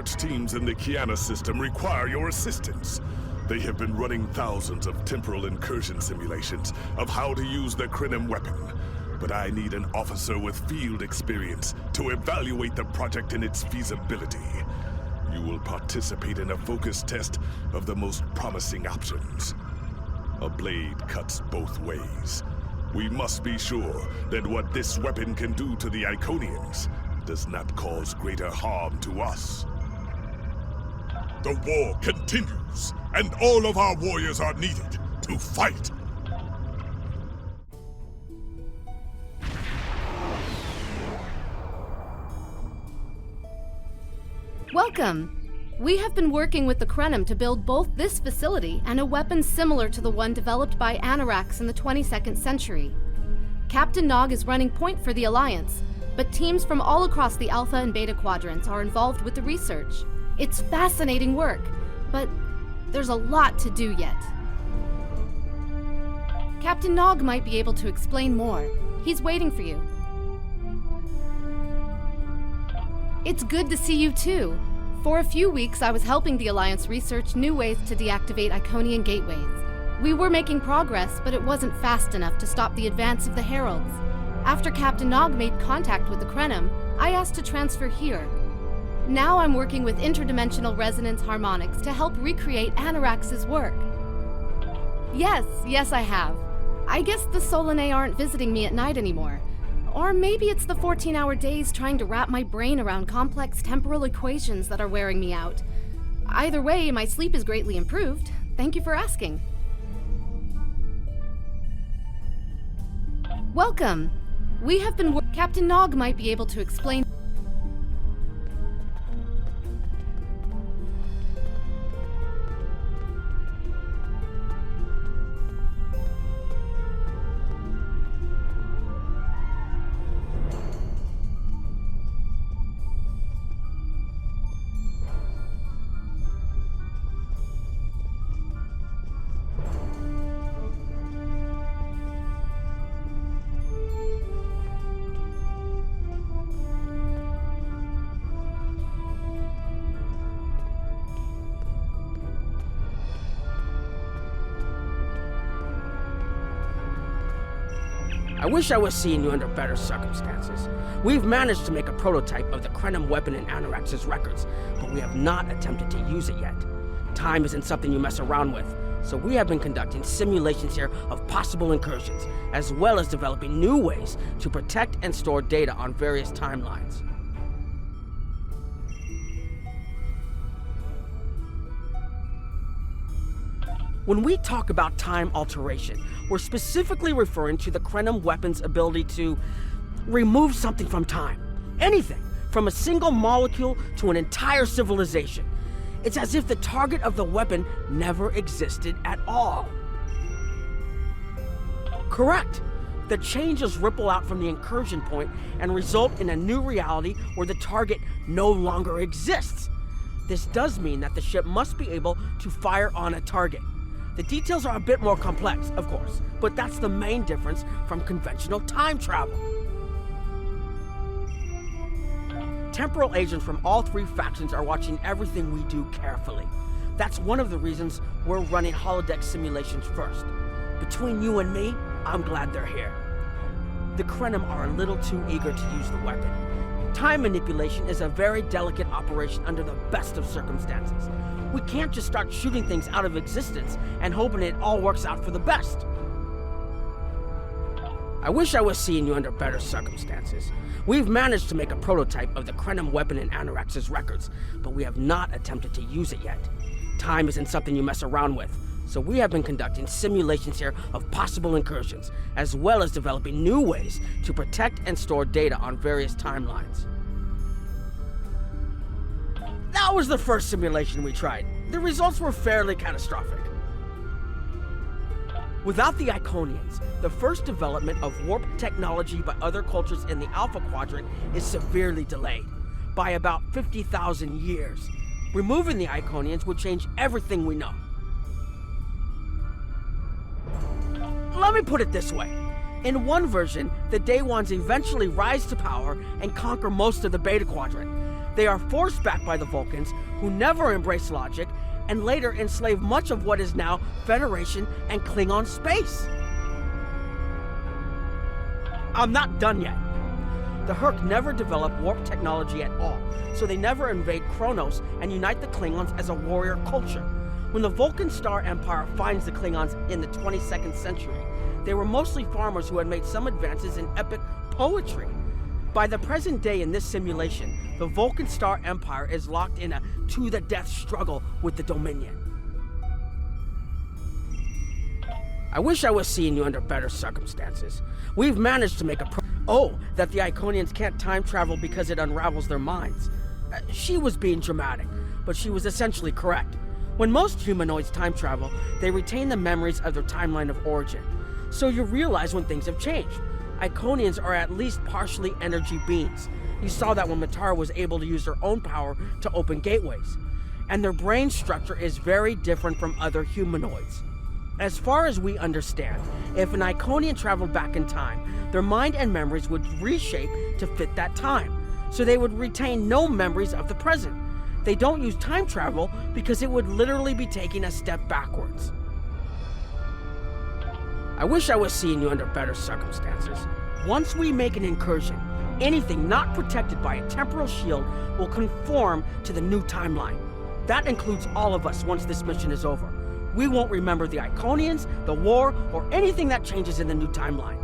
research teams in the Akiyama system require your assistance. They have been running thousands of temporal incursion simulations of how to use the Krenim weapon. But I need an officer with field experience to evaluate the project and its feasibility. You will participate in a focus test of the most promising options. A blade cuts both ways. We must be sure that what this weapon can do to the Iconians does not cause greater harm to us. The war continues, and all of our warriors are needed to fight. Welcome! We have been working with the Krenim to build both this facility and a weapon similar to the one developed by Anoraks in the 22nd century. Captain Nog is running point for the Alliance, but teams from all across the Alpha and Beta quadrants are involved with the research. It's fascinating work, but there's a lot to do yet. Captain Nog might be able to explain more. He's waiting for you. It's good to see you too. For a few weeks, I was helping the Alliance research new ways to deactivate Iconian gateways. We were making progress, but it wasn't fast enough to stop the advance of the Heralds. After Captain Nog made contact with the Krenim, I asked to transfer here. Now I'm working with interdimensional resonance harmonics to help recreate Anoraks' work. Yes, I have. I guess the Solanae aren't visiting me at night anymore. Or maybe it's the 14-hour days trying to wrap my brain around complex temporal equations that are wearing me out. Either way, my sleep is greatly improved. Thank you for asking. Welcome! We have been Captain Nog might be able to explain. I wish I was seeing you under better circumstances. We've managed to make a prototype of the Krenim weapon in Anoraks' records, but we have not attempted to use it yet. Time isn't something you mess around with, so we have been conducting simulations here of possible incursions, as well as developing new ways to protect and store data on various timelines. When we talk about time alteration, we're specifically referring to the Krenim weapon's ability to remove something from time. Anything, from a single molecule to an entire civilization. It's as if the target of the weapon never existed at all. Correct. The changes ripple out from the incursion point and result in a new reality where the target no longer exists. This does mean that the ship must be able to fire on a target. The details are a bit more complex, of course, but that's the main difference from conventional time travel. Temporal agents from all three factions are watching everything we do carefully. That's one of the reasons we're running holodeck simulations first. Between you and me, I'm glad they're here. The Krenim are a little too eager to use the weapon. Time manipulation is a very delicate operation under the best of circumstances. We can't just start shooting things out of existence and hoping it all works out for the best. I wish I was seeing you under better circumstances. We've managed to make a prototype of the Krenim weapon in Anoraks' records, but we have not attempted to use it yet. Time isn't something you mess around with, so we have been conducting simulations here of possible incursions, as well as developing new ways to protect and store data on various timelines. That was the first simulation we tried. The results were fairly catastrophic. Without the Iconians, the first development of warp technology by other cultures in the Alpha Quadrant is severely delayed, by about 50,000 years. Removing the Iconians would change everything we know. Let me put it this way. In one version, the Day Ones eventually rise to power and conquer most of the Beta Quadrant. They are forced back by the Vulcans, who never embrace logic, and later enslave much of what is now Federation and Klingon space. I'm not done yet. The Herc never developed warp technology at all, so they never invade Kronos and unite the Klingons as a warrior culture. When the Vulcan Star Empire finds the Klingons in the 22nd century, they were mostly farmers who had made some advances in epic poetry. By the present day in this simulation, the Vulcan Star Empire is locked in a to-the-death struggle with the Dominion. I wish I was seeing you under better circumstances. We've managed to make that the Iconians can't time travel because it unravels their minds. She was being dramatic, but she was essentially correct. When most humanoids time travel, they retain the memories of their timeline of origin. So you realize when things have changed. Iconians are at least partially energy beings. You saw that when Matara was able to use her own power to open gateways. And their brain structure is very different from other humanoids. As far as we understand, if an Iconian traveled back in time, their mind and memories would reshape to fit that time, so they would retain no memories of the present. They don't use time travel because it would literally be taking a step backwards. I wish I was seeing you under better circumstances. Once we make an incursion, anything not protected by a temporal shield will conform to the new timeline. That includes all of us once this mission is over. We won't remember the Iconians, the war, or anything that changes in the new timeline.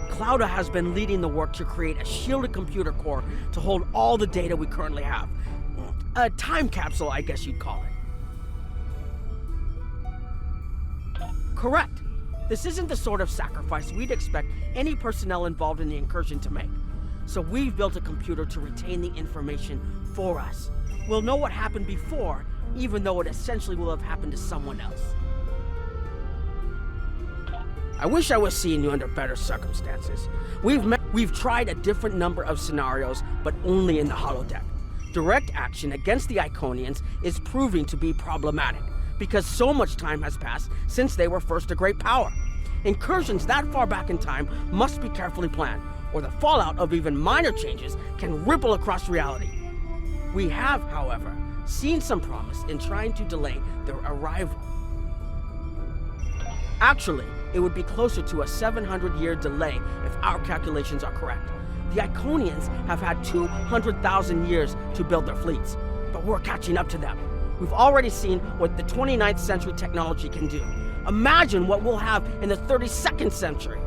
Clouda has been leading the work to create a shielded computer core to hold all the data we currently have. A time capsule, I guess you'd call it. Correct. This isn't the sort of sacrifice we'd expect any personnel involved in the incursion to make. So we've built a computer to retain the information for us. We'll know what happened before, even though it essentially will have happened to someone else. I wish I was seeing you under better circumstances. We've tried a different number of scenarios, but only in the holodeck. Direct action against the Iconians is proving to be problematic, because so much time has passed since they were first a great power. Incursions that far back in time must be carefully planned, or the fallout of even minor changes can ripple across reality. We have, however, seen some promise in trying to delay their arrival. Actually, it would be closer to a 700-year delay if our calculations are correct. The Iconians have had 200,000 years to build their fleets, but we're catching up to them. We've already seen what the 29th century technology can do. Imagine what we'll have in the 32nd century.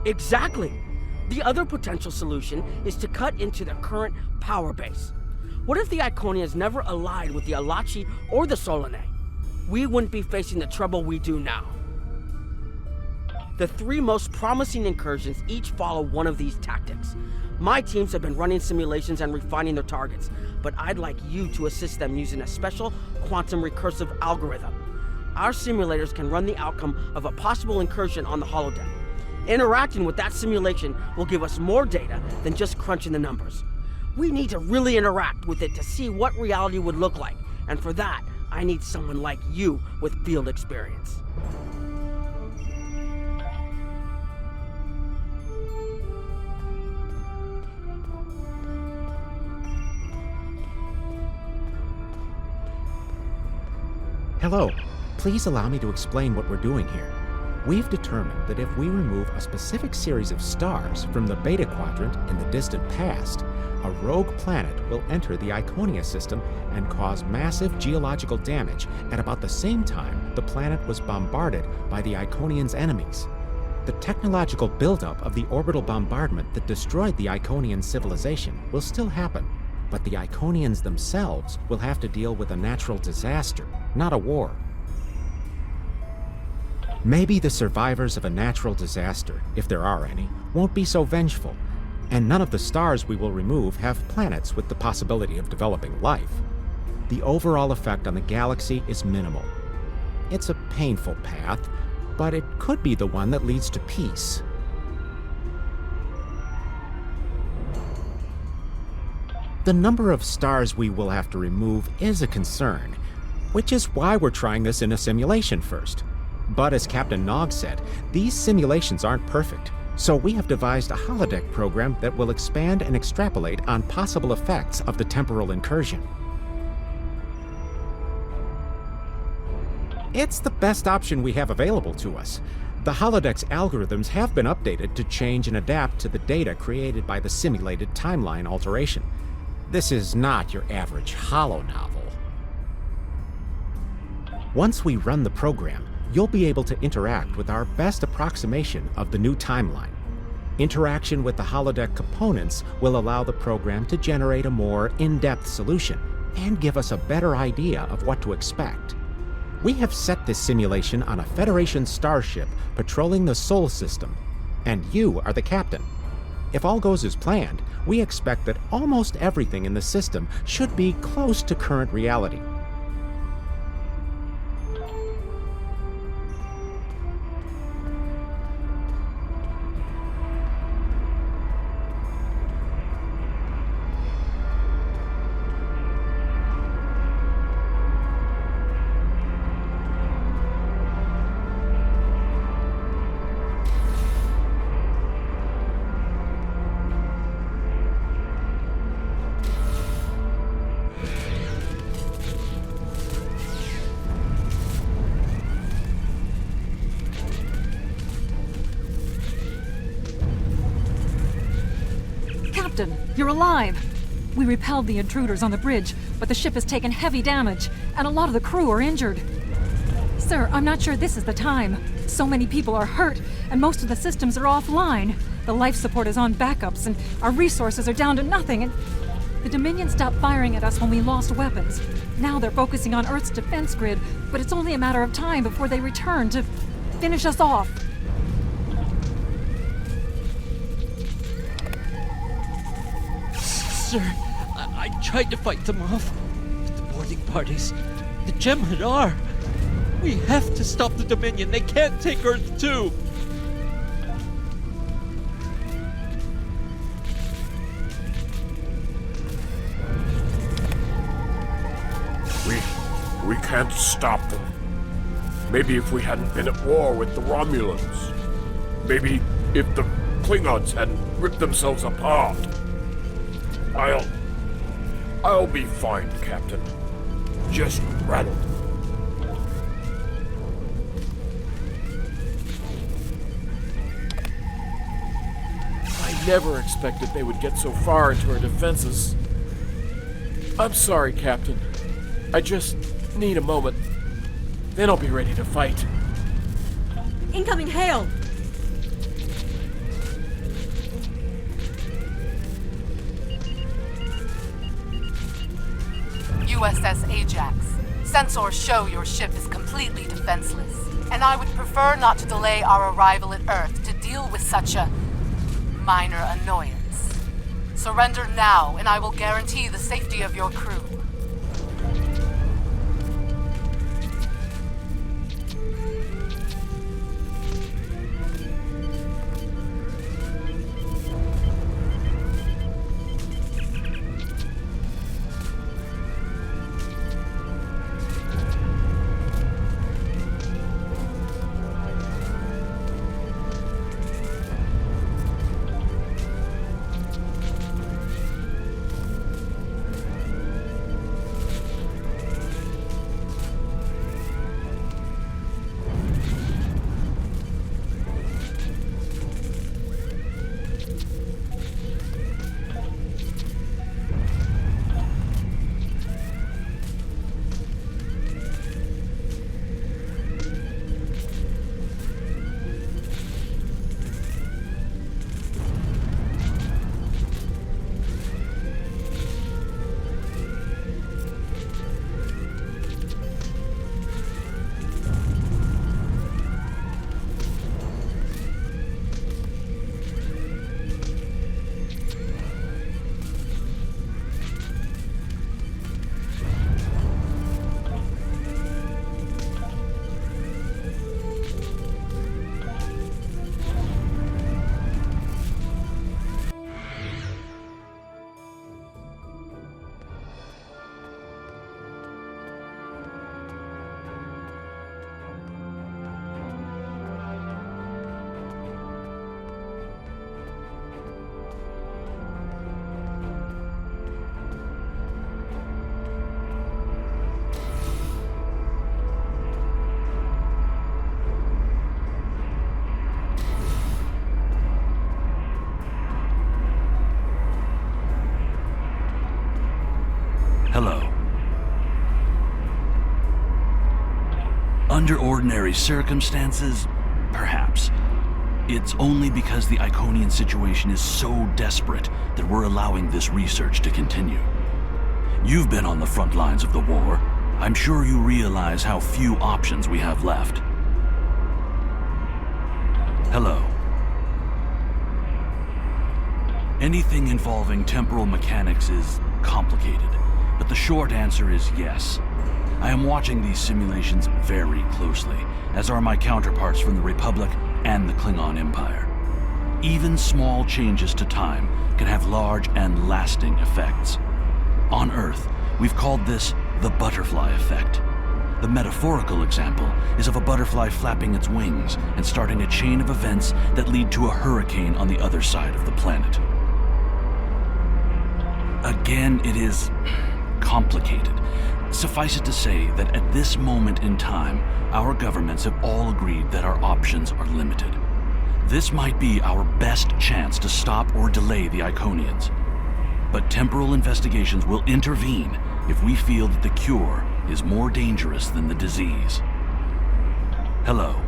Exactly. The other potential solution is to cut into their current power base. What if the Iconians never allied with the Alachi or the Solanae? We wouldn't be facing the trouble we do now. The three most promising incursions each follow one of these tactics. My teams have been running simulations and refining their targets, but I'd like you to assist them using a special quantum recursive algorithm. Our simulators can run the outcome of a possible incursion on the holodeck. Interacting with that simulation will give us more data than just crunching the numbers. We need to really interact with it to see what reality would look like, and for that, I need someone like you with field experience. Hello. Please allow me to explain what we're doing here. We've determined that if we remove a specific series of stars from the Beta Quadrant in the distant past, a rogue planet will enter the Iconia system and cause massive geological damage at about the same time the planet was bombarded by the Iconians' enemies. The technological buildup of the orbital bombardment that destroyed the Iconian civilization will still happen, but the Iconians themselves will have to deal with a natural disaster, not a war. Maybe the survivors of a natural disaster, if there are any, won't be so vengeful, and none of the stars we will remove have planets with the possibility of developing life. The overall effect on the galaxy is minimal. It's a painful path, but it could be the one that leads to peace. The number of stars we will have to remove is a concern, which is why we're trying this in a simulation first. But as Captain Nog said, these simulations aren't perfect. So we have devised a holodeck program that will expand and extrapolate on possible effects of the temporal incursion. It's the best option we have available to us. The holodeck's algorithms have been updated to change and adapt to the data created by the simulated timeline alteration. This is not your average holo-novel. Once we run the program, you'll be able to interact with our best approximation of the new timeline. Interaction with the holodeck components will allow the program to generate a more in-depth solution and give us a better idea of what to expect. We have set this simulation on a Federation starship patrolling the Sol system, and you are the captain. If all goes as planned, we expect that almost everything in the system should be close to current reality. Captain, you're alive! We repelled the intruders on the bridge, but the ship has taken heavy damage, and a lot of the crew are injured. Sir, I'm not sure this is the time. So many people are hurt, and most of the systems are offline. The life support is on backups, and our resources are down to nothing, and the Dominion stopped firing at us when we lost weapons. Now they're focusing on Earth's defense grid, but it's only a matter of time before they return to finish us off. Sir, I tried to fight them off. But the boarding parties, the Jem'Hadar. We have to stop the Dominion. They can't take Earth too. We can't stop them. Maybe if we hadn't been at war with the Romulans. Maybe if the Klingons hadn't ripped themselves apart. I'll be fine, Captain. Just rattle. I never expected they would get so far into our defenses. I'm sorry, Captain. I just need a moment. Then I'll be ready to fight. Incoming hail! U.S.S. Ajax. Sensors show your ship is completely defenseless, and I would prefer not to delay our arrival at Earth to deal with such a minor annoyance. Surrender now, and I will guarantee the safety of your crew. Hello. Under ordinary circumstances, perhaps. It's only because the Iconian situation is so desperate that we're allowing this research to continue. You've been on the front lines of the war. I'm sure you realize how few options we have left. Hello. Anything involving temporal mechanics is complicated, but the short answer is yes. I am watching these simulations very closely, as are my counterparts from the Republic and the Klingon Empire. Even small changes to time can have large and lasting effects. On Earth, we've called this the butterfly effect. The metaphorical example is of a butterfly flapping its wings and starting a chain of events that lead to a hurricane on the other side of the planet. Again, it is complicated. Suffice it to say that at this moment in time, our governments have all agreed that our options are limited. This might be our best chance to stop or delay the Iconians. But temporal investigations will intervene if we feel that the cure is more dangerous than the disease. Hello.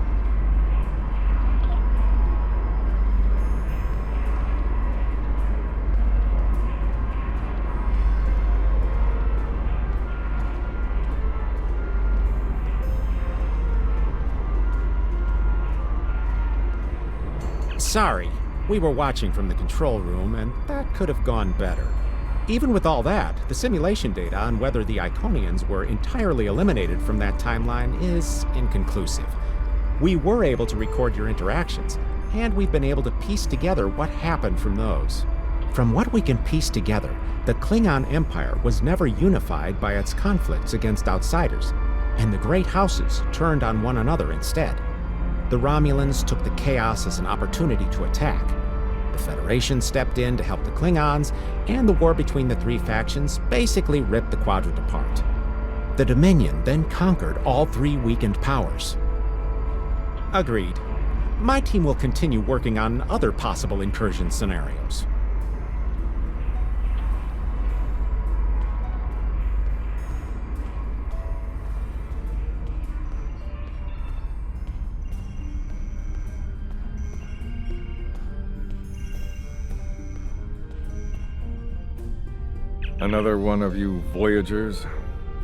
Sorry, we were watching from the control room, and that could have gone better. Even with all that, the simulation data on whether the Iconians were entirely eliminated from that timeline is inconclusive. We were able to record your interactions, and we've been able to piece together what happened from those. From what we can piece together, the Klingon Empire was never unified by its conflicts against outsiders, and the great houses turned on one another instead. The Romulans took the chaos as an opportunity to attack. The Federation stepped in to help the Klingons, and the war between the three factions basically ripped the quadrant apart. The Dominion then conquered all three weakened powers. Agreed. My team will continue working on other possible incursion scenarios. Another one of you Voyagers?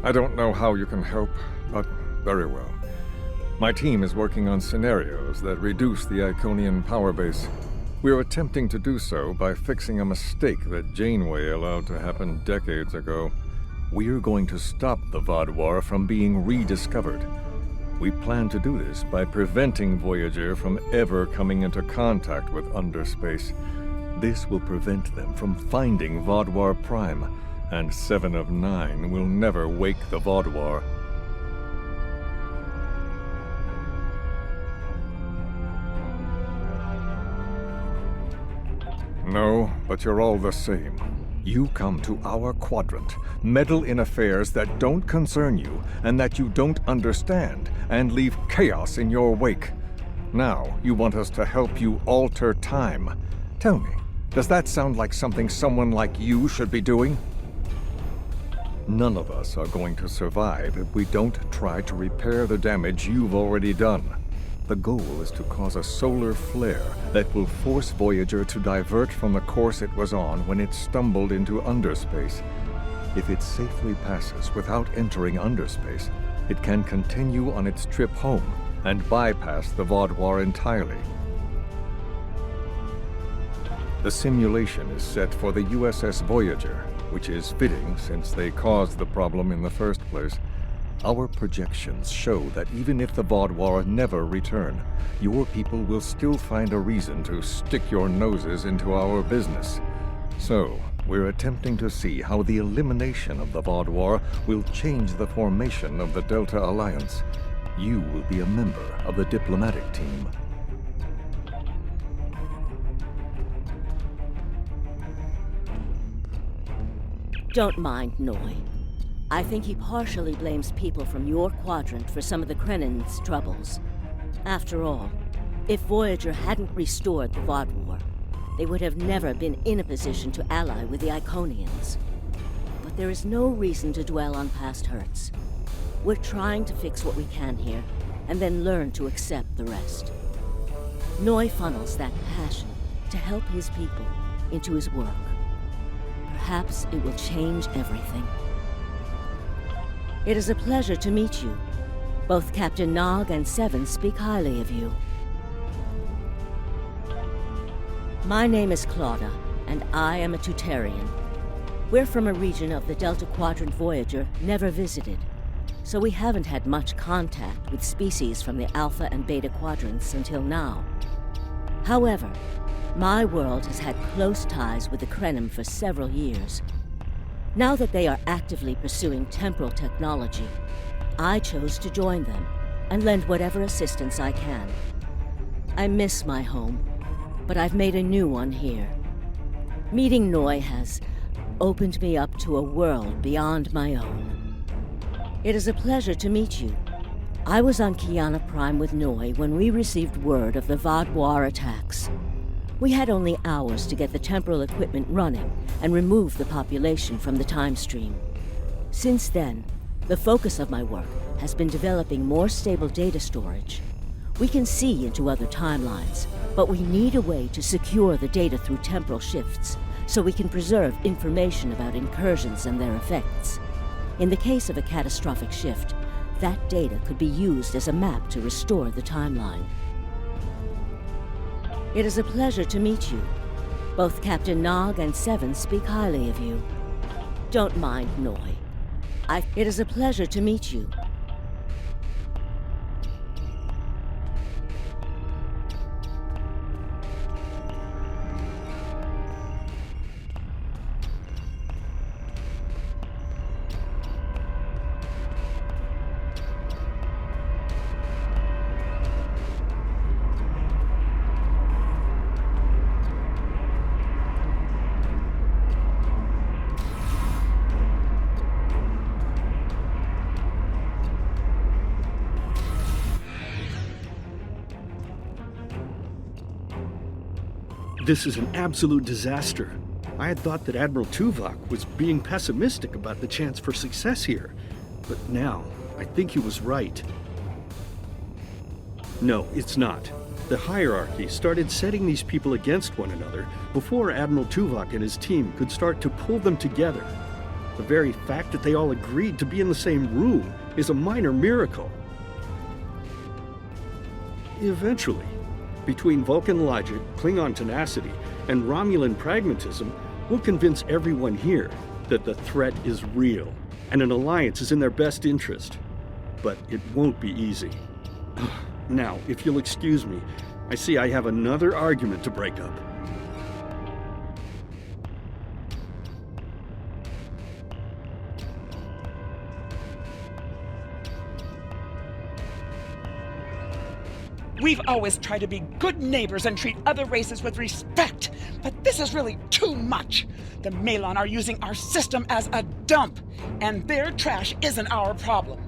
I don't know how you can help, but very well. My team is working on scenarios that reduce the Iconian power base. We're attempting to do so by fixing a mistake that Janeway allowed to happen decades ago. We're going to stop the Vaadwaur from being rediscovered. We plan to do this by preventing Voyager from ever coming into contact with underspace. This will prevent them from finding Vaadwaur Prime, and 7 of 9 will never wake the Vaadwaur. No, but you're all the same. You come to our quadrant, meddle in affairs that don't concern you and that you don't understand, and leave chaos in your wake. Now, you want us to help you alter time. Tell me, does that sound like something someone like you should be doing? None of us are going to survive if we don't try to repair the damage you've already done. The goal is to cause a solar flare that will force Voyager to divert from the course it was on when it stumbled into underspace. If it safely passes without entering underspace, it can continue on its trip home and bypass the Vaadwaur entirely. The simulation is set for the U.S.S. Voyager, which is fitting since they caused the problem in the first place. Our projections show that even if the Vaadwaur never return, your people will still find a reason to stick your noses into our business. So, we're attempting to see how the elimination of the Vaadwaur will change the formation of the Delta Alliance. You will be a member of the diplomatic team. Don't mind Noy. I think he partially blames people from your quadrant for some of the Krenin's troubles. After all, if Voyager hadn't restored the Vaadwaur, they would have never been in a position to ally with the Iconians. But There is no reason to dwell on past hurts. We're trying to fix what we can here, and then learn to accept the rest. Noi funnels that passion to help his people into his work. Perhaps it will change everything. It is a pleasure to meet you. Both Captain Nog and Seven speak highly of you. My name is Claudia, and I am a Tutarian. We're from a region of the Delta Quadrant Voyager never visited, so we haven't had much contact with species from the Alpha and Beta Quadrants until now. However, my world has had close ties with the Krenim for several years. Now that they are actively pursuing temporal technology, I chose to join them and lend whatever assistance I can. I miss my home, but I've made a new one here. Meeting Noi has opened me up to a world beyond my own. It is a pleasure to meet you. I was on Kiana Prime with Noi when we received word of the Vaadwaur attacks. We had only hours to get the temporal equipment running and remove the population from the time stream. Since then, the focus of my work has been developing more stable data storage. We can see into other timelines, but we need a way to secure the data through temporal shifts, so we can preserve information about incursions and their effects. In the case of a catastrophic shift, that data could be used as a map to restore the timeline. It is a pleasure to meet you. Both Captain Nog and Seven speak highly of you. Don't mind Noi. It is a pleasure to meet you. This is an absolute disaster. I had thought that Admiral Tuvok was being pessimistic about the chance for success here, but now I think he was right. No, it's not. The hierarchy started setting these people against one another before Admiral Tuvok and his team could start to pull them together. The very fact that they all agreed to be in the same room is a minor miracle. Eventually, between Vulcan logic, Klingon tenacity, and Romulan pragmatism, we'll convince everyone here that the threat is real, and an alliance is in their best interest. But it won't be easy. Now, if you'll excuse me, I see I have another argument to break up. We've always tried to be good neighbors and treat other races with respect, but this is really too much. The Malon are using our system as a dump, and their trash isn't our problem.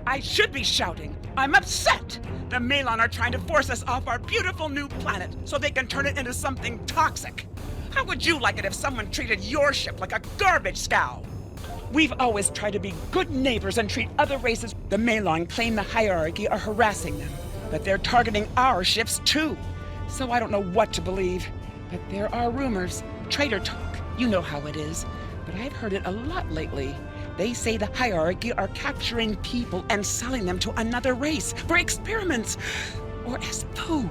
I should be shouting. I'm upset. The Malon are trying to force us off our beautiful new planet so they can turn it into something toxic. How would you like it if someone treated your ship like a garbage scow? We've always tried to be good neighbors and treat other races. The Malon claim the hierarchy are harassing them, but they're targeting our ships too. So I don't know what to believe. But there are rumors, traitor talk, you know how it is. But I've heard it a lot lately. They say the hierarchy are capturing people and selling them to another race for experiments or as food.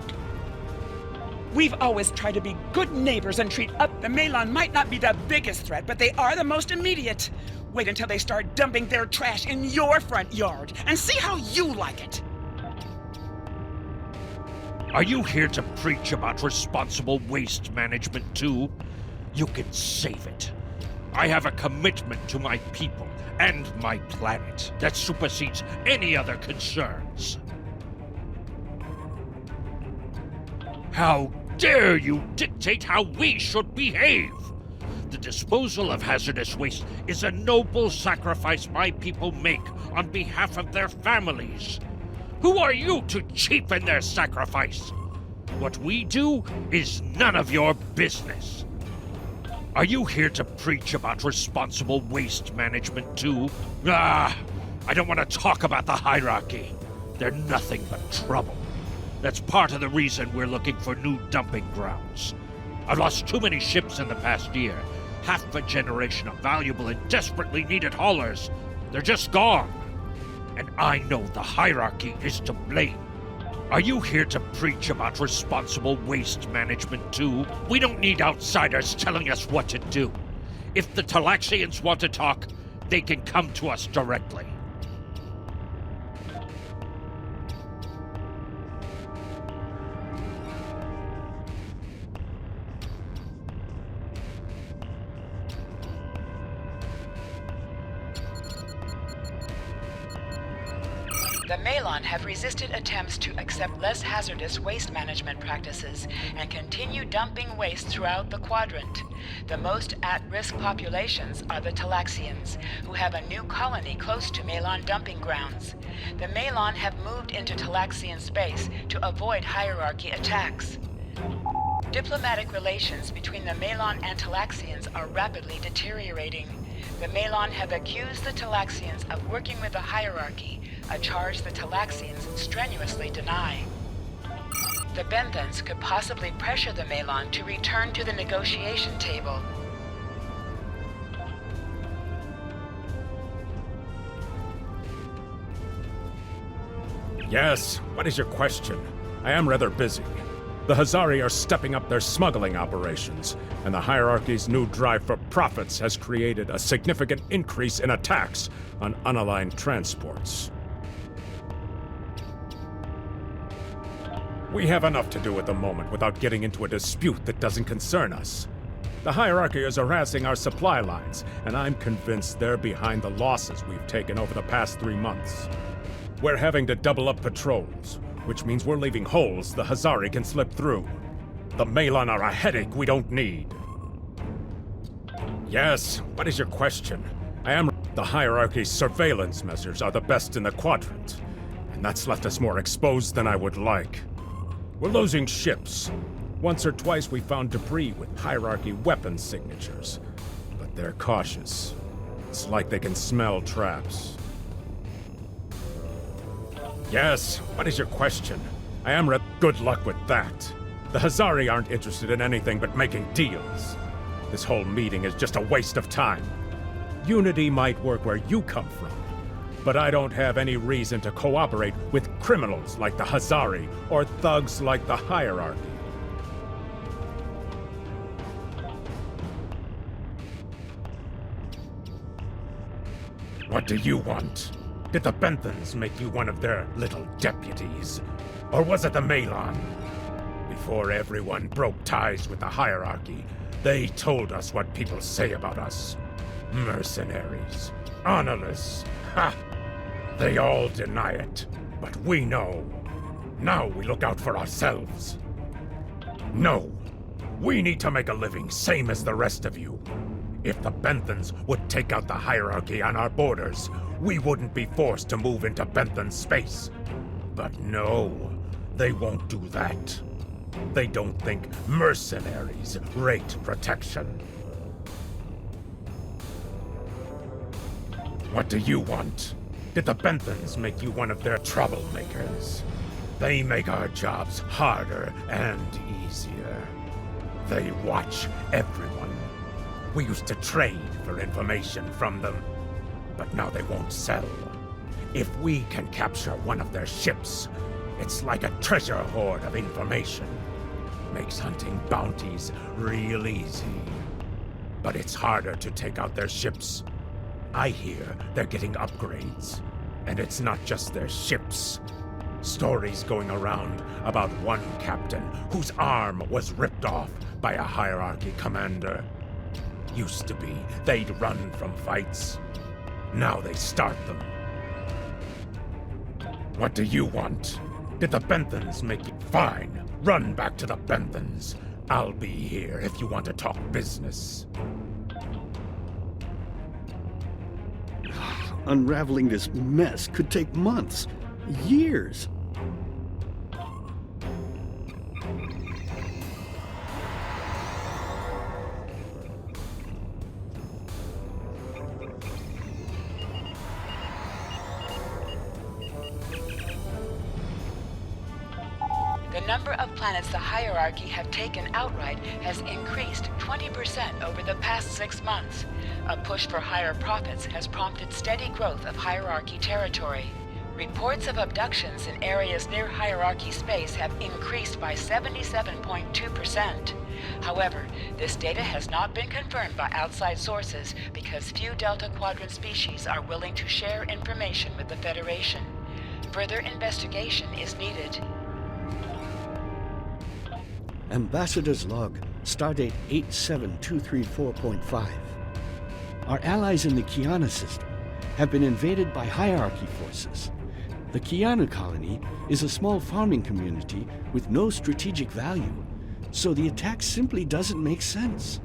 We've always tried to be good neighbors and treat up. The Malon might not be the biggest threat, but they are the most immediate. Wait until they start dumping their trash in your front yard and see how you like it. Are you here to preach about responsible waste management too? You can save it. I have a commitment to my people and my planet that supersedes any other concerns. How dare you dictate how we should behave? The disposal of hazardous waste is a noble sacrifice my people make on behalf of their families. Who are you to cheapen their sacrifice? What we do is none of your business. Are you here to preach about responsible waste management too? I don't want to talk about the hierarchy. They're nothing but trouble. That's part of the reason we're looking for new dumping grounds. I've lost too many ships in the past year. Half a generation of valuable and desperately needed haulers. They're just gone. And I know the hierarchy is to blame. Are you here to preach about responsible waste management too? We don't need outsiders telling us what to do. If the Talaxians want to talk, they can come to us directly. The Malon have resisted attempts to accept less hazardous waste management practices and continue dumping waste throughout the quadrant. The most at-risk populations are the Talaxians, who have a new colony close to Malon dumping grounds. The Malon have moved into Talaxian space to avoid hierarchy attacks. Diplomatic relations between the Malon and Talaxians are rapidly deteriorating. The Malon have accused the Talaxians of working with the hierarchy, a charge the Talaxians strenuously deny. The Benthans could possibly pressure the Malon to return to the negotiation table. Yes, what is your question? I am rather busy. The Hazari are stepping up their smuggling operations, and the hierarchy's new drive for profits has created a significant increase in attacks on unaligned transports. We have enough to do at the moment without getting into a dispute that doesn't concern us. The hierarchy is harassing our supply lines, and I'm convinced they're behind the losses we've taken over the past 3 months. We're having to double up patrols, which means we're leaving holes the Hazari can slip through. The Malon are a headache we don't need. Yes, what is your question? The hierarchy's surveillance measures are the best in the quadrant, and that's left us more exposed than I would like. We're losing ships. Once or twice we found debris with hierarchy weapon signatures, but they're cautious. It's like they can smell traps. Yes, what is your question? Good luck with that. The Hazari aren't interested in anything but making deals. This whole meeting is just a waste of time. Unity might work where you come from, but I don't have any reason to cooperate with criminals like the Hazari or thugs like the hierarchy. What do you want? Did the Benthans make you one of their little deputies? Or was it the Malon? Before everyone broke ties with the hierarchy, they told us what people say about us. Mercenaries. Honorless. Ha! They all deny it, but we know. Now we look out for ourselves. No. We need to make a living, same as the rest of you. If the Benthans would take out the hierarchy on our borders, we wouldn't be forced to move into Benthan space. But no, they won't do that. They don't think mercenaries rate protection. What do you want? Did the Benthans make you one of their troublemakers? They make our jobs harder and easier. They watch everyone. We used to trade for information from them, but now they won't sell. If we can capture one of their ships, it's like a treasure hoard of information. Makes hunting bounties real easy. But it's harder to take out their ships. I hear they're getting upgrades. And it's not just their ships. Stories going around about one captain whose arm was ripped off by a hierarchy commander. Used to be, they'd run from fights. Now they start them. What do you want? Did the Benthans make you? Fine, run back to the Benthans. I'll be here if you want to talk business. Unraveling this mess could take months, years. number of planets the hierarchy have taken outright has increased 20% over the past 6 months. A push for higher profits has prompted steady growth of hierarchy territory. Reports of abductions in areas near hierarchy space have increased by 77.2%. However, this data has not been confirmed by outside sources because few Delta Quadrant species are willing to share information with the Federation. Further investigation is needed. Ambassador's Log, Stardate 87234.5. Our allies in the Kiana system have been invaded by hierarchy forces. The Kiana colony is a small farming community with no strategic value, so the attack simply doesn't make sense.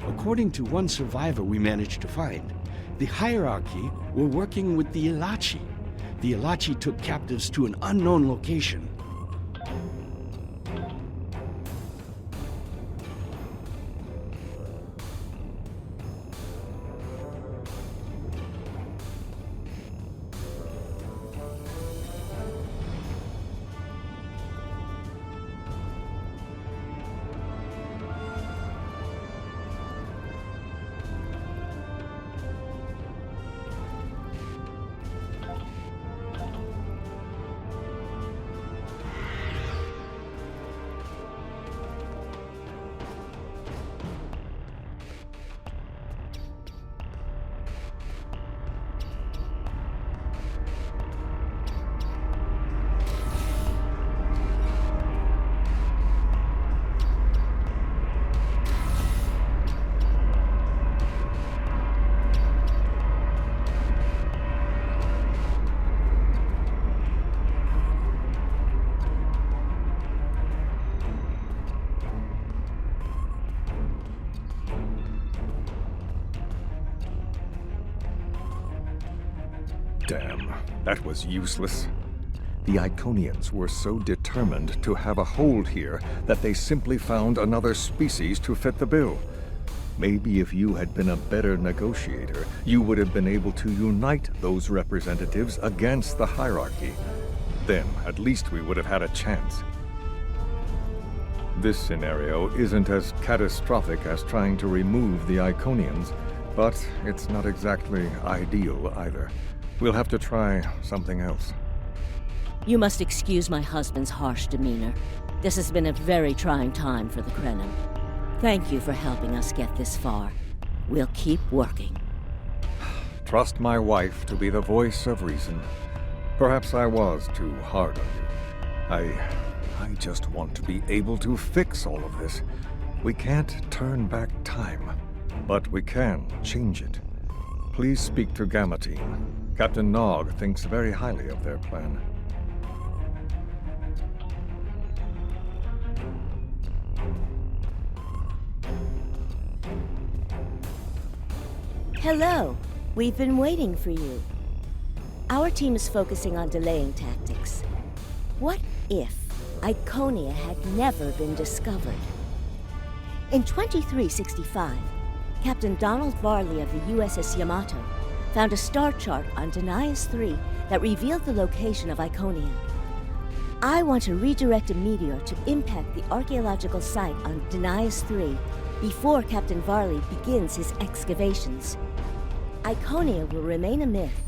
According to one survivor we managed to find, the hierarchy were working with the Ilachi. The Ilachi took captives to an unknown location. Damn, that was useless. The Iconians were so determined to have a hold here that they simply found another species to fit the bill. Maybe if you had been a better negotiator, you would have been able to unite those representatives against the hierarchy. Then, at least we would have had a chance. This scenario isn't as catastrophic as trying to remove the Iconians, but it's not exactly ideal either. We'll have to try something else. You must excuse my husband's harsh demeanor. This has been a very trying time for the Krenim. Thank you for helping us get this far. We'll keep working. Trust my wife to be the voice of reason. Perhaps I was too hard on you. I just want to be able to fix all of this. We can't turn back time, but we can change it. Please speak to Gamma Team. Captain Nog thinks very highly of their plan. Hello. We've been waiting for you. Our team is focusing on delaying tactics. What if Iconia had never been discovered? In 2365, Captain Donald Varley of the U.S.S. Yamato found a star chart on Denias 3 that revealed the location of Iconia. I want to redirect a meteor to impact the archaeological site on Denias 3 before Captain Varley begins his excavations. Iconia will remain a myth,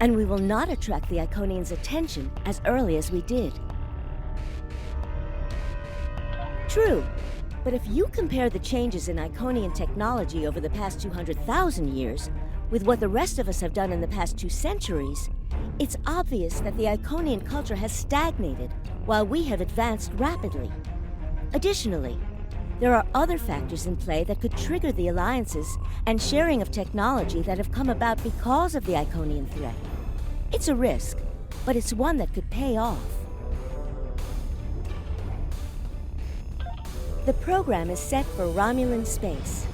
and we will not attract the Iconians' attention as early as we did. True, but if you compare the changes in Iconian technology over the past 200,000 years with what the rest of us have done in the past 2 centuries, it's obvious that the Iconian culture has stagnated while we have advanced rapidly. Additionally, there are other factors in play that could trigger the alliances and sharing of technology that have come about because of the Iconian threat. It's a risk, but it's one that could pay off. The program is set for Romulan space.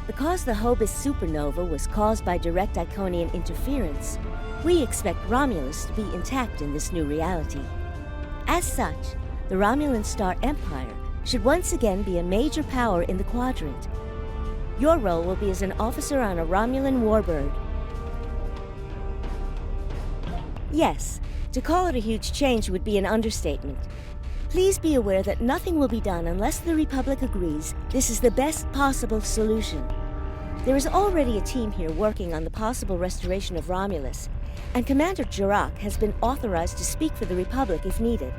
Because the Hobus supernova was caused by direct Iconian interference, we expect Romulus to be intact in this new reality. As such, the Romulan Star Empire should once again be a major power in the quadrant. Your role will be as an officer on a Romulan warbird. Yes, to call it a huge change would be an understatement. Please be aware that nothing will be done unless the Republic agrees this is the best possible solution. There is already a team here working on the possible restoration of Romulus, and Commander Jirak has been authorized to speak for the Republic if needed.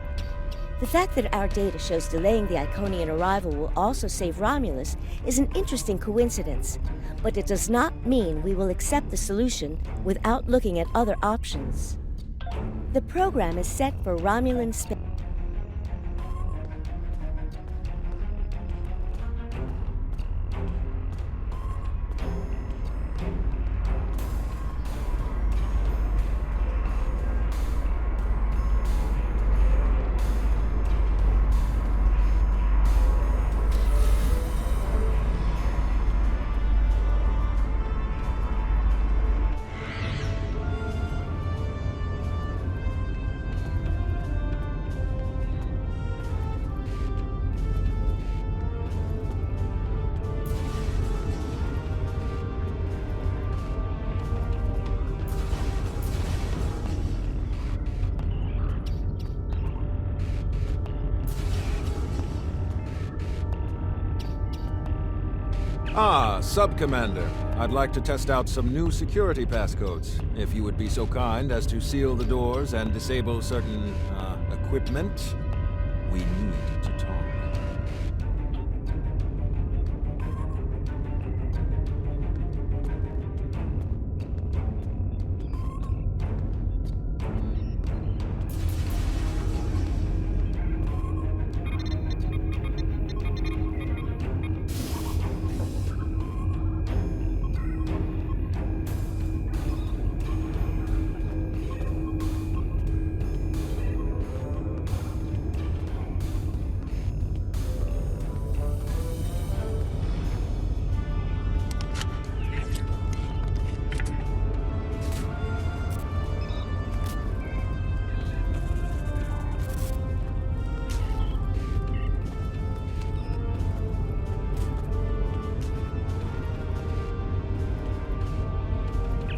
The fact that our data shows delaying the Iconian arrival will also save Romulus is an interesting coincidence, but it does not mean we will accept the solution without looking at other options. The program is set for Romulan space. Sub-Commander. I'd like to test out some new security passcodes. If you would be so kind as to seal the doors and disable certain, equipment, we need to talk.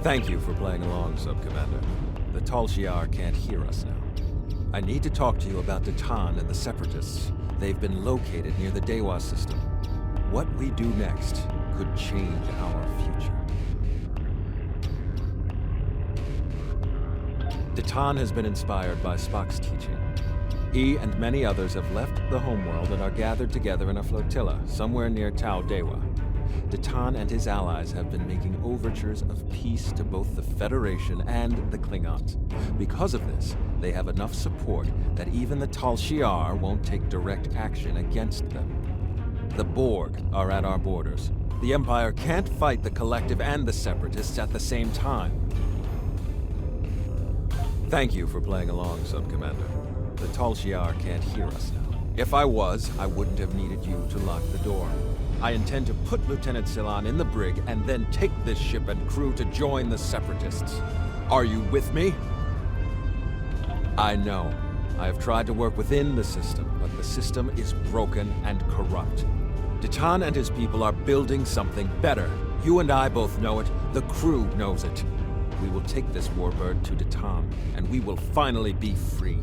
Thank you for playing along, Sub-Commander. The Tal Shiar can't hear us now. I need to talk to you about Datan and the Separatists. They've been located near the Dewa system. What we do next could change our future. Datan has been inspired by Spock's teaching. He and many others have left the homeworld and are gathered together in a flotilla somewhere near Tau Dewa. Datan and his allies have been making overtures of peace to both the Federation and the Klingons. Because of this, they have enough support that even the Tal Shiar won't take direct action against them. The Borg are at our borders. The Empire can't fight the Collective and the Separatists at the same time. Thank you for playing along, Sub-Commander. The Tal Shiar can't hear us now. If I was, I wouldn't have needed you to lock the door. I intend to put Lieutenant Silan in the brig and then take this ship and crew to join the Separatists. Are you with me? I know. I have tried to work within the system, but the system is broken and corrupt. Datan and his people are building something better. You and I both know it. The crew knows it. We will take this warbird to Datan, and we will finally be free.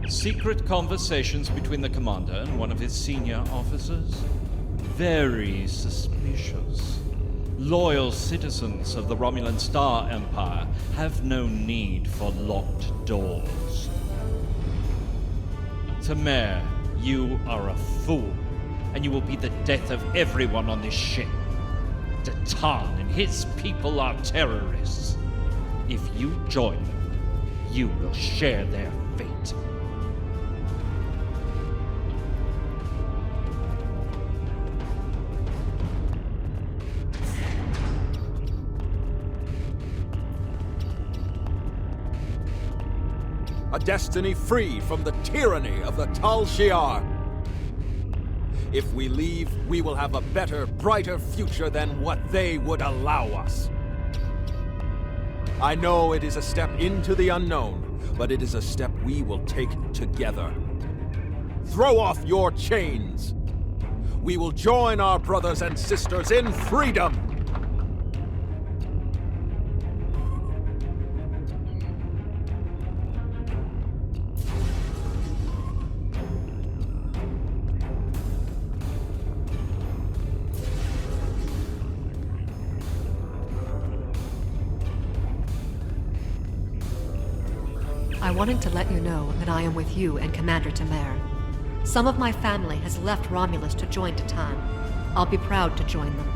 Secret conversations between the commander and one of his senior officers? Very suspicious. Loyal citizens of the Romulan Star Empire have no need for locked doors. Tamer, you are a fool, and you will be the death of everyone on this ship. Datan and his people are terrorists. If you join them, you will share their fate. A destiny free from the tyranny of the Tal Shiar. If we leave, we will have a better, brighter future than what they would allow us. I know it is a step into the unknown, but it is a step we will take together. Throw off your chains. We will join our brothers and sisters in freedom. I wanted to let you know that I am with you and Commander Temer. Some of my family has left Romulus to join Titan. I'll be proud to join them.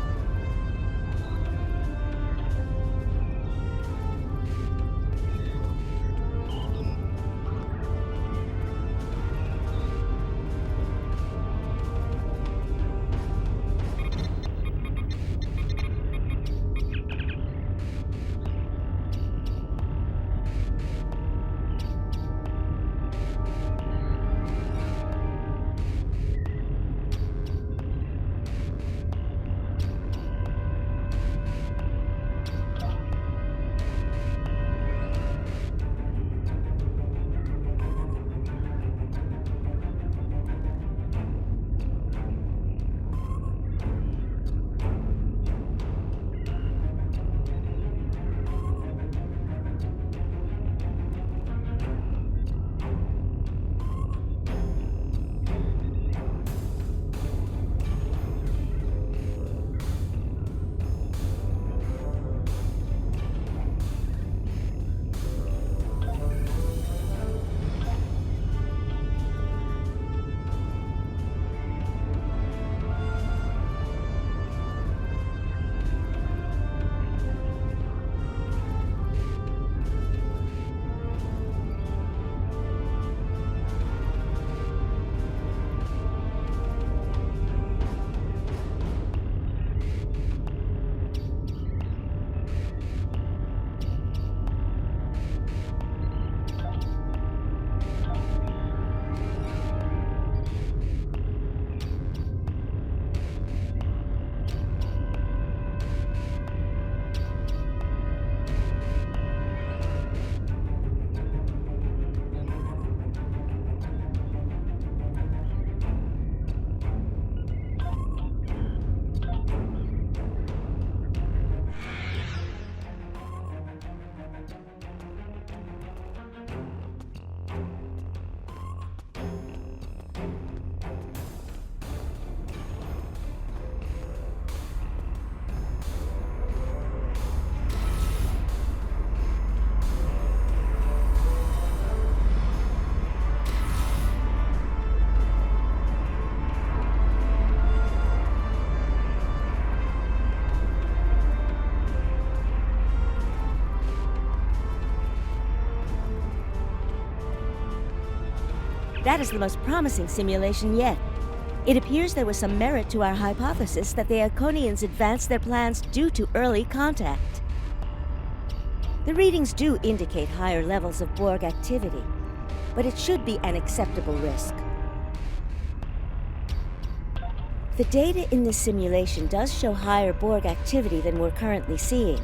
That is the most promising simulation yet. It appears there was some merit to our hypothesis that the Iconians advanced their plans due to early contact. The readings do indicate higher levels of Borg activity, but it should be an acceptable risk. The data in this simulation does show higher Borg activity than we're currently seeing,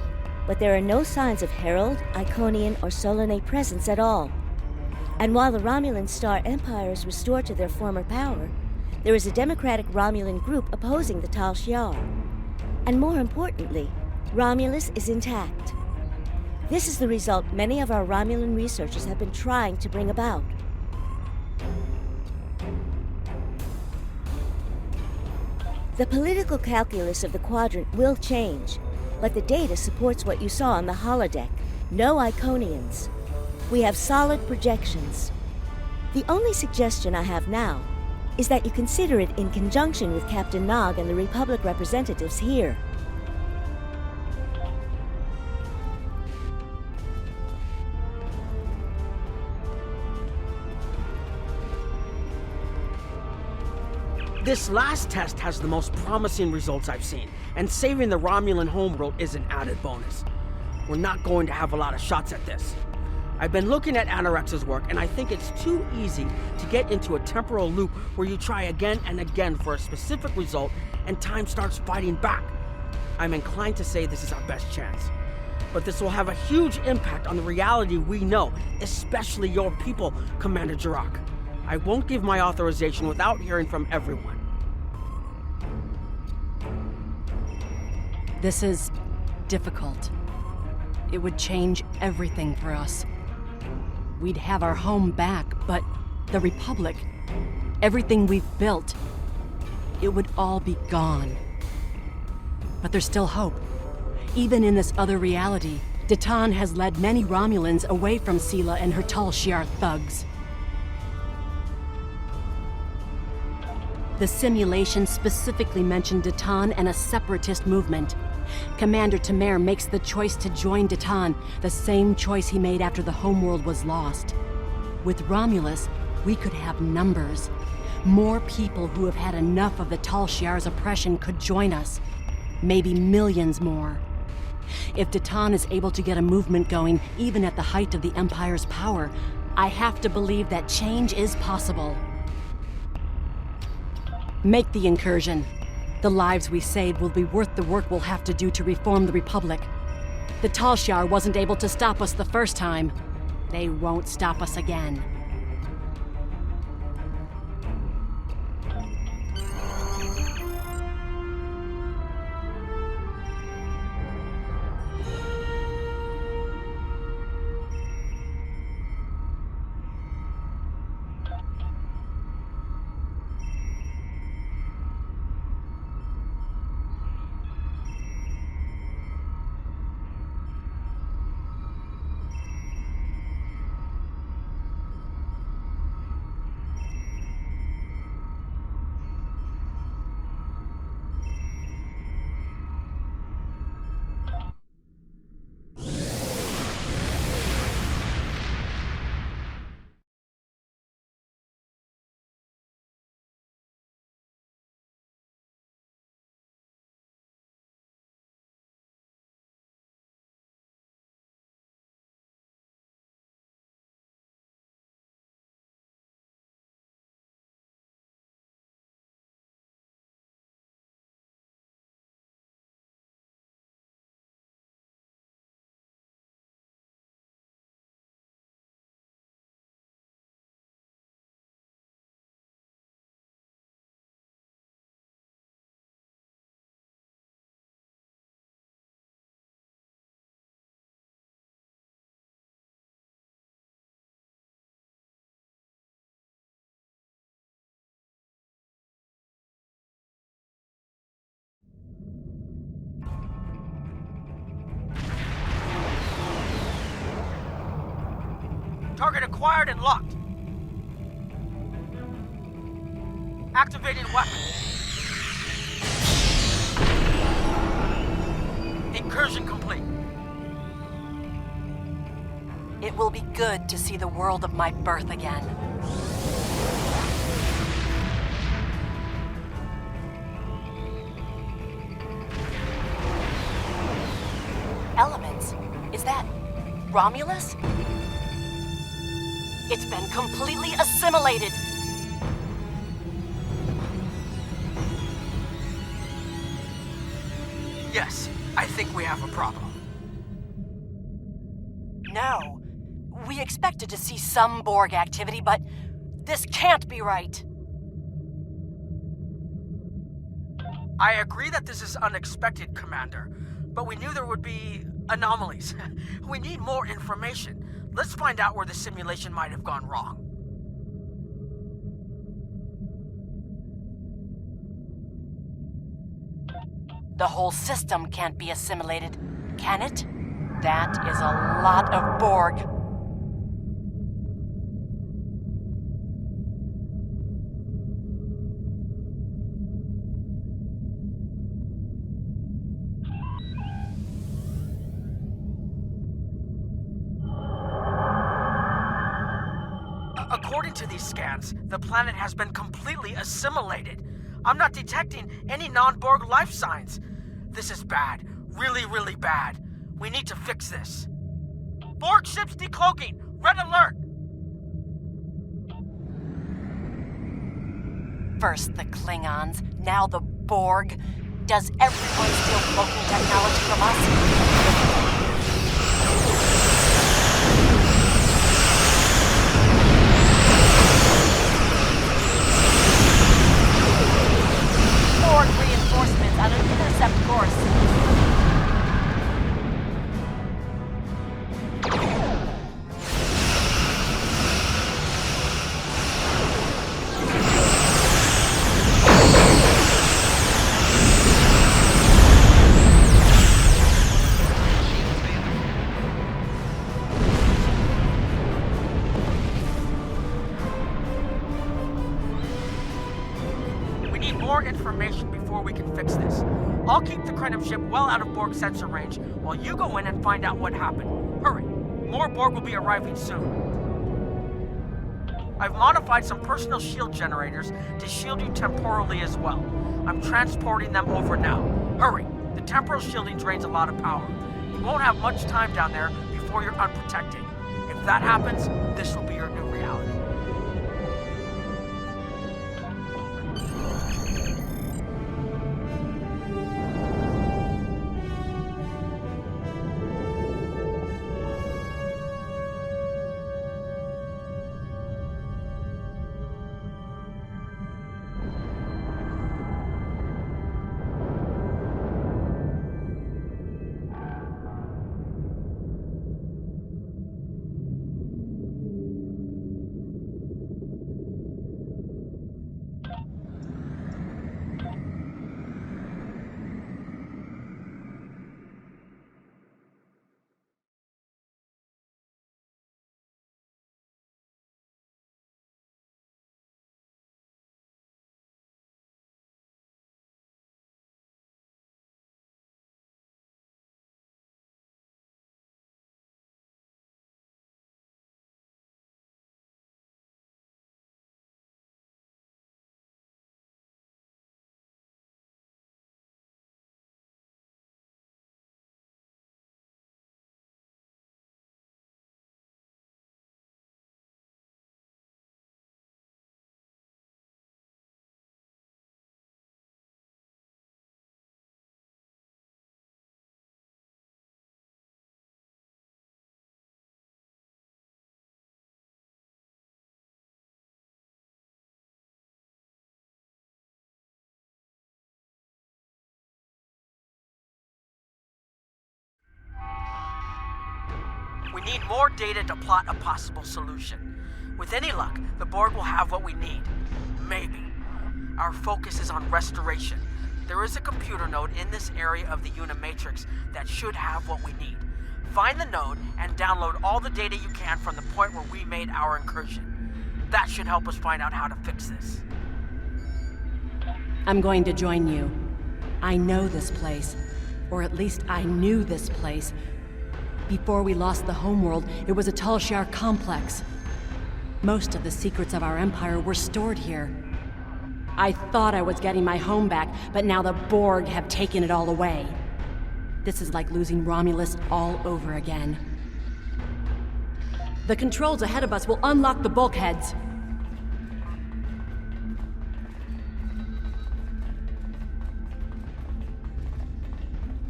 but there are no signs of Herald, Iconian, or Solanae presence at all. And while the Romulan Star Empire is restored to their former power, there is a democratic Romulan group opposing the Tal Shiar. And more importantly, Romulus is intact. This is the result many of our Romulan researchers have been trying to bring about. The political calculus of the Quadrant will change, but the data supports what you saw on the holodeck. No Iconians. We have solid projections. The only suggestion I have now is that you consider it in conjunction with Captain Nog and the Republic representatives here. This last test has the most promising results I've seen, and saving the Romulan homeworld is an added bonus. We're not going to have a lot of shots at this. I've been looking at Anorex's work, and I think it's too easy to get into a temporal loop where you try again and again for a specific result, and time starts fighting back. I'm inclined to say this is our best chance. But this will have a huge impact on the reality we know, especially your people, Commander Jirok. I won't give my authorization without hearing from everyone. This is difficult. It would change everything for us. We'd have our home back, but the Republic, everything we've built, it would all be gone. But there's still hope. Even in this other reality, Datan has led many Romulans away from Sela and her Tal Shiar thugs. The simulation specifically mentioned Datan and a separatist movement. Commander Tamer makes the choice to join Datan, the same choice he made after the homeworld was lost. With Romulus, we could have numbers. More people who have had enough of the Tal Shiar's oppression could join us. Maybe millions more. If Datan is able to get a movement going, even at the height of the Empire's power, I have to believe that change is possible. Make the incursion. The lives we saved will be worth the work we'll have to do to reform the Republic. The Tal Shiar wasn't able to stop us the first time. They won't stop us again. Target acquired and locked. Activating weapon. Incursion complete. It will be good to see the world of my birth again. Elements? Is that Romulus? It's been completely assimilated. Yes, I think we have a problem. No. We expected to see some Borg activity, but this can't be right. I agree that this is unexpected, Commander, but we knew there would be anomalies. We need more information. Let's find out where the simulation might have gone wrong. The whole system can't be assimilated, can it? That is a lot of Borg. According to these scans, the planet has been completely assimilated. I'm not detecting any non-Borg life signs. This is bad. Really, really bad. We need to fix this. Borg ships decloaking! Red alert! First the Klingons, now the Borg. Does everyone steal local technology from us? Borg reinforcements on an intercept course. Information before we can fix this. I'll keep the Krenim ship well out of Borg sensor range while you go in and find out what happened. Hurry! More Borg will be arriving soon. I've modified some personal shield generators to shield you temporally as well. I'm transporting them over now. Hurry! The temporal shielding drains a lot of power. You won't have much time down there before you're unprotected. If that happens, this will be your new reality. We need more data to plot a possible solution. With any luck, the Borg will have what we need. Maybe. Our focus is on restoration. There is a computer node in this area of the Unimatrix that should have what we need. Find the node and download all the data you can from the point where we made our incursion. That should help us find out how to fix this. I'm going to join you. I know this place. Or at least I knew this place. Before we lost the homeworld, it was a Talshar complex. Most of the secrets of our empire were stored here. I thought I was getting my home back, but now the Borg have taken it all away. This is like losing Romulus all over again. The controls ahead of us will unlock the bulkheads.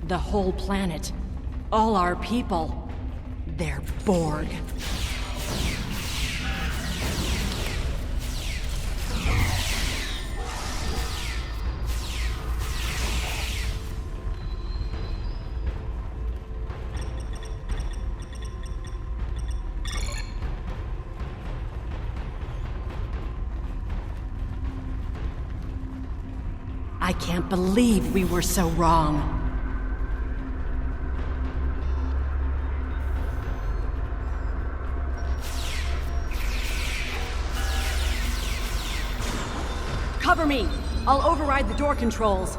The whole planet. All our people. They're Borg. I can't believe we were so wrong. Cover me! I'll override the door controls.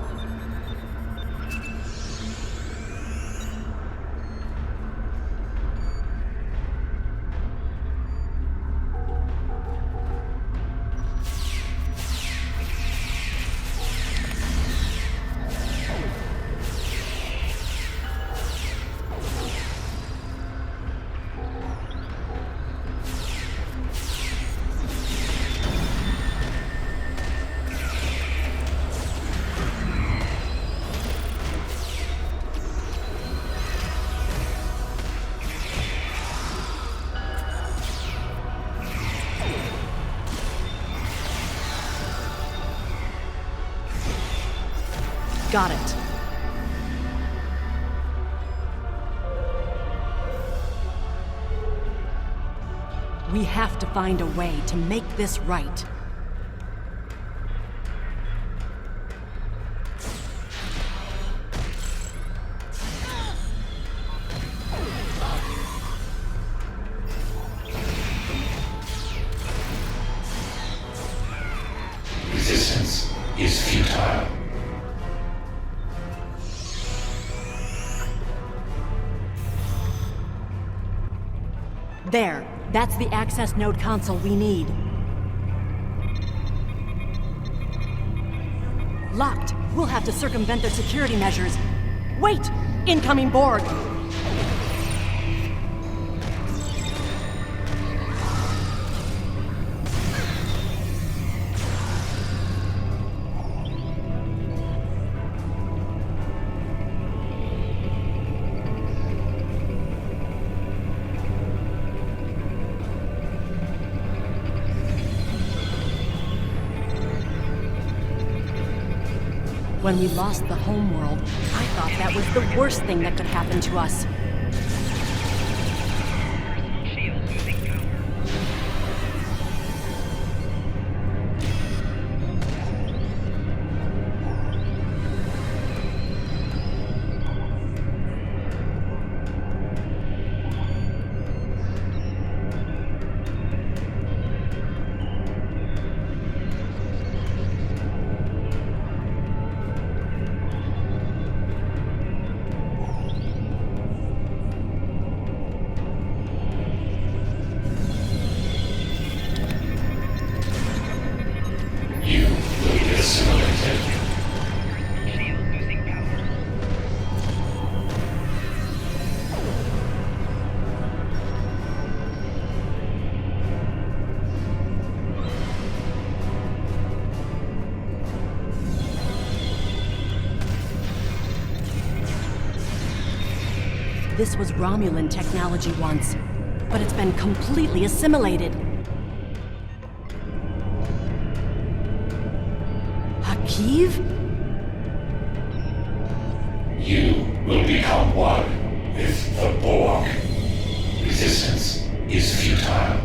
Got it. We have to find a way to make this right. Resistance is futile. There. That's the access node console we need. Locked. We'll have to circumvent their security measures. Wait! Incoming Borg! When we lost the homeworld, I thought that was the worst thing that could happen to us. This was Romulan technology once, but it's been completely assimilated. Hakiv? You will become one with the Borg. Resistance is futile.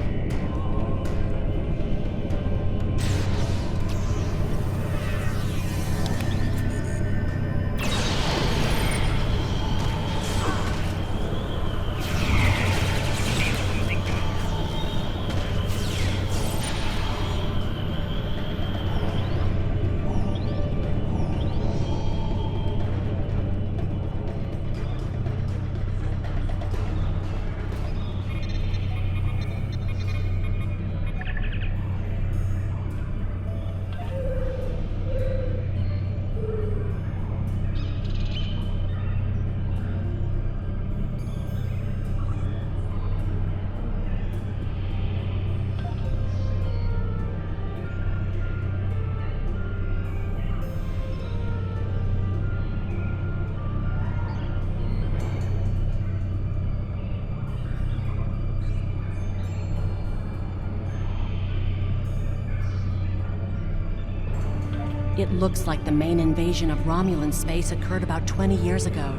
It looks like the main invasion of Romulan space occurred about 20 years ago.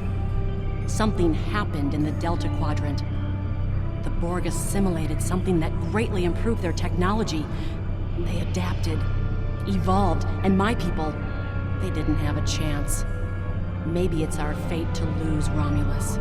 Something happened in the Delta Quadrant. The Borg assimilated something that greatly improved their technology. They adapted, evolved, and my people, they didn't have a chance. Maybe it's our fate to lose Romulus.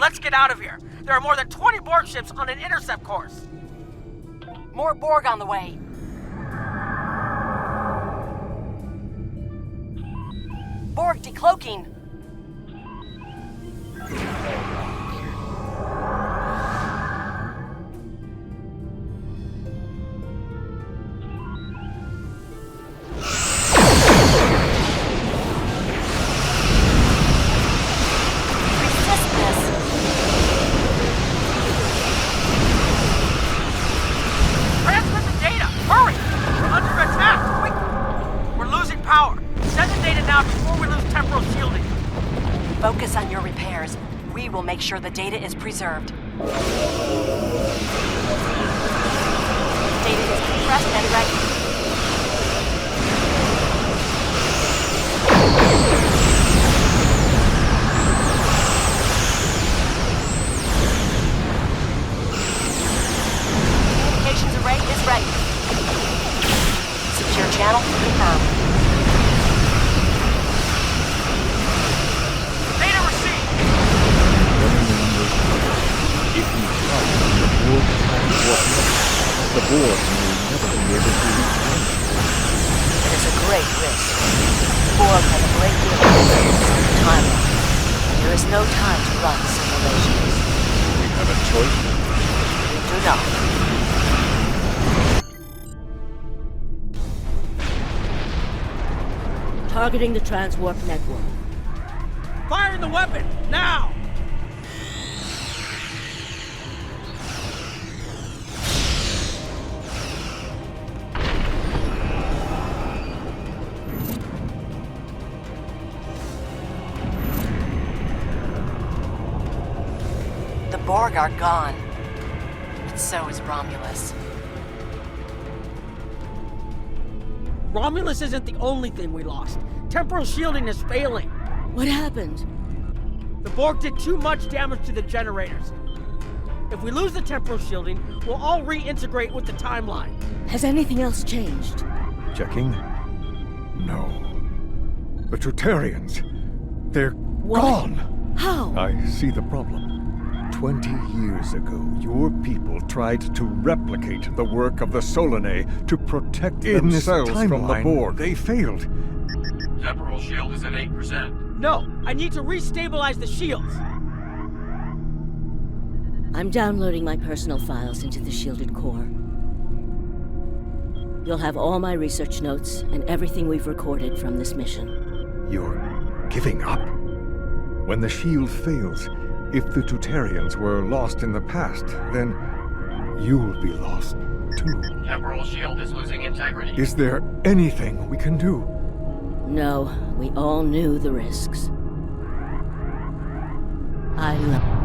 Let's get out of here. There are more than 20 Borg ships on an intercept course. More Borg on the way. Borg decloaking. Focus on your repairs. We will make sure the data is preserved. Data is compressed and ready. Communications array is ready. Secure channel confirmed. The Borg may never be able to reach them. It is a great risk. The Borg have a great deal of influence on the timeline. There is no time to run simulations. We have a choice? We do not. Targeting the transwarp network. Firing the weapon, now! Borg are gone. But so is Romulus. Romulus isn't the only thing we lost. Temporal shielding is failing. What happened? The Borg did too much damage to the generators. If we lose the temporal shielding, we'll all reintegrate with the timeline. Has anything else changed? Checking? No. The Tutarians. They're gone. How? I see the problem. 20 years ago, your people tried to replicate the work of the Solanae to protect themselves from the Borg. They failed. Temporal shield is at 8%. No, I need to restabilize the shields. I'm downloading my personal files into the shielded core. You'll have all my research notes and everything we've recorded from this mission. You're giving up? When the shield fails, if the Tutarians were lost in the past, then you'll be lost too. Temporal shield is losing integrity. Is there anything we can do? No, we all knew the risks. I love...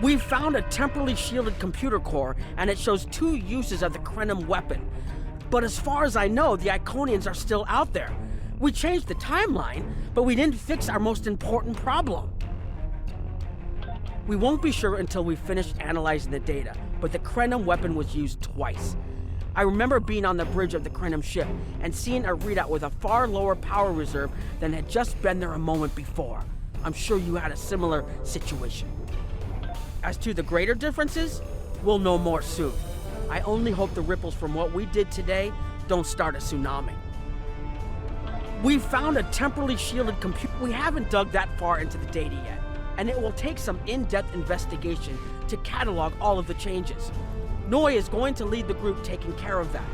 We've found a temporally shielded computer core, and it shows 2 uses of the Krenim weapon. But as far as I know, the Iconians are still out there. We changed the timeline, but we didn't fix our most important problem. We won't be sure until we finish analyzing the data, but the Krenim weapon was used twice. I remember being on the bridge of the Krenim ship and seeing a readout with a far lower power reserve than had just been there a moment before. I'm sure you had a similar situation. As to the greater differences, we'll know more soon. I only hope the ripples from what we did today don't start a tsunami. We found a temporally shielded computer. We haven't dug that far into the data yet, and it will take some in-depth investigation to catalog all of the changes. Noi is going to lead the group taking care of that.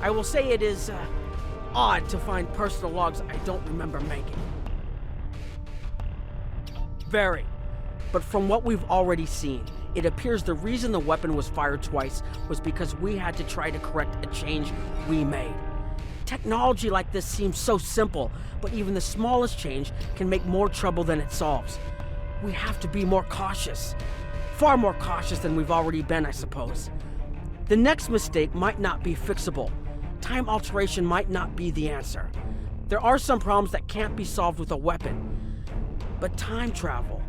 I will say it is odd to find personal logs I don't remember making. Very. But from what we've already seen, it appears the reason the weapon was fired twice was because we had to try to correct a change we made. Technology like this seems so simple, but even the smallest change can make more trouble than it solves. We have to be more cautious. Far more cautious than we've already been, I suppose. The next mistake might not be fixable. Time alteration might not be the answer. There are some problems that can't be solved with a weapon. But time travel...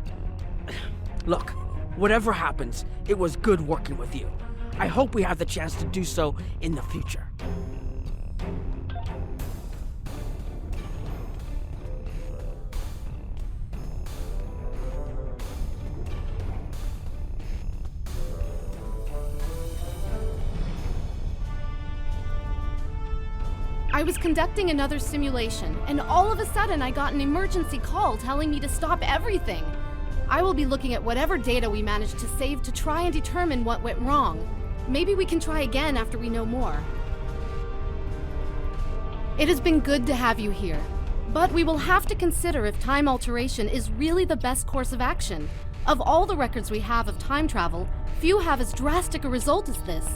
Look, whatever happens, it was good working with you. I hope we have the chance to do so in the future. I was conducting another simulation, and all of a sudden I got an emergency call telling me to stop everything. I will be looking at whatever data we managed to save to try and determine what went wrong. Maybe we can try again after we know more. It has been good to have you here, but we will have to consider if time alteration is really the best course of action. Of all the records we have of time travel, few have as drastic a result as this.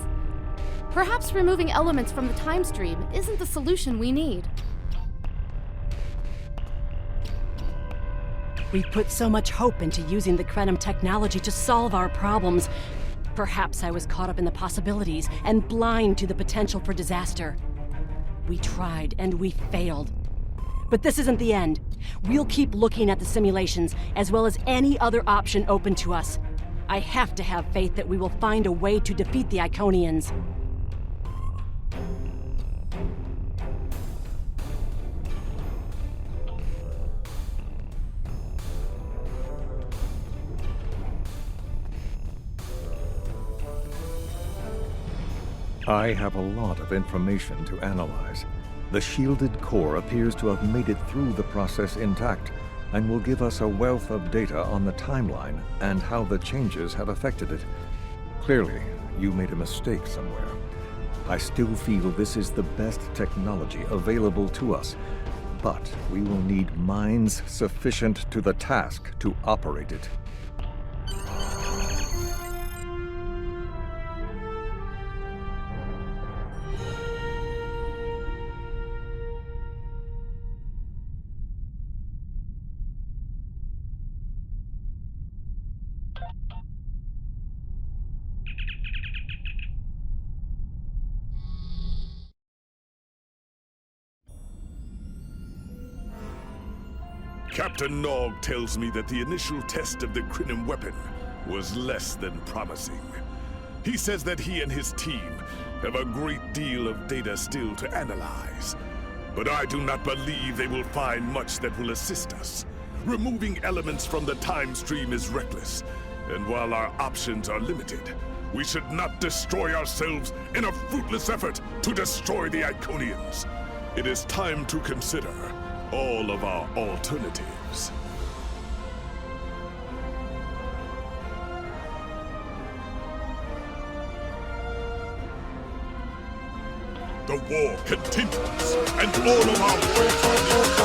Perhaps removing elements from the time stream isn't the solution we need. We've put so much hope into using the Krenim technology to solve our problems. Perhaps I was caught up in the possibilities and blind to the potential for disaster. We tried and we failed. But this isn't the end. We'll keep looking at the simulations as well as any other option open to us. I have to have faith that we will find a way to defeat the Iconians. I have a lot of information to analyze. The shielded core appears to have made it through the process intact, and will give us a wealth of data on the timeline and how the changes have affected it. Clearly, you made a mistake somewhere. I still feel this is the best technology available to us, but we will need minds sufficient to the task to operate it. Captain Nog tells me that the initial test of the Krenim weapon was less than promising. He says that he and his team have a great deal of data still to analyze. But I do not believe they will find much that will assist us. Removing elements from the time stream is reckless, and while our options are limited, we should not destroy ourselves in a fruitless effort to destroy the Iconians. It is time to consider all of our alternatives. The war continues, and all of our efforts